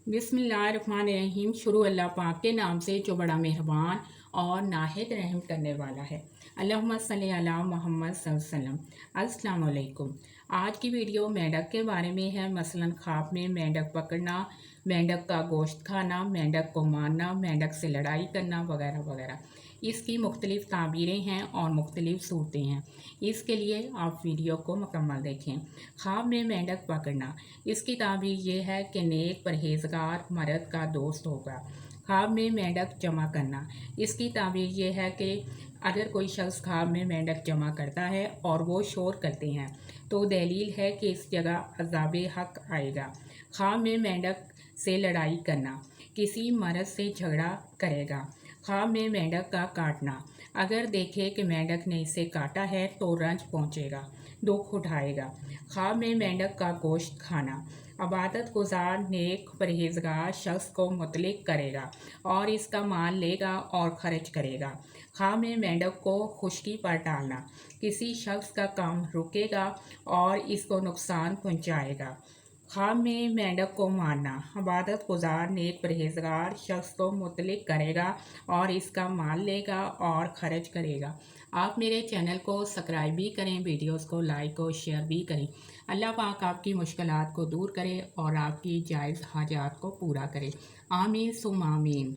बिस्मिल्लाहिर्रहमानिर्रहीम। शुरू अल्लाह पाक के नाम से जो बड़ा मेहरबान और नाहिद रहम करने वाला है। अल्लाहुम्मा सल्ली अला मोहम्मद सल्लल्लाहु अलैहि वसल्लम। अस्सलाम वालेकुम। आज की वीडियो मेंढक के बारे में है। मसलन ख्वाब में मेंढक पकड़ना, मेंढक का गोश्त खाना, मेंढक को मारना, मेंढक से लड़ाई करना वगैरह वगैरह। इसकी मुख्तलिफ़ ताबीरें हैं और मुख्तलिफ़ सूरतें हैं। इसके लिए आप वीडियो को मुकम्मल देखें। ख्वाब में मेंढक पकड़ना, इसकी ताबीर ये है कि नेक परहेजगार मर्द का दोस्त होगा। ख्वाब में मेंढक जमा करना, इसकी ताबीर ये है कि अगर कोई शख्स ख्वाब में मेंढक जमा करता है और वो शोर करते हैं तो दलील है कि इस जगह अज़ाब हक आएगा। ख्वाब में मेंढक से लड़ाई करना, किसी मर्द से झगड़ा करेगा। ख्वाब में मेंढक का काटना, अगर देखे कि मेंढक ने इसे काटा है तो रंज पहुंचेगा, दुख उठाएगा। ख्वाब में मेंढक का गोश्त खाना, इबादत गुजार नेक परहेजगार शख्स को मुतलिक करेगा और इसका माल लेगा और खर्च करेगा। ख्वाब में मेंढक को खुश्की पर डालना, किसी शख्स का काम रुकेगा और इसको नुकसान पहुंचाएगा। ख्वाब में मेंढक को मारना, इबादत गुजार नेक परहेजगार शख्स को मुतलिक करेगा और इसका माल लेगा और खर्च करेगा। आप मेरे चैनल को सब्सक्राइब भी करें, वीडियोस को लाइक और शेयर भी करें। अल्लाह पाक आपकी मुश्किलात को दूर करे और आपकी जायज़ हाजात को पूरा करे। आमीन सुम आमीन।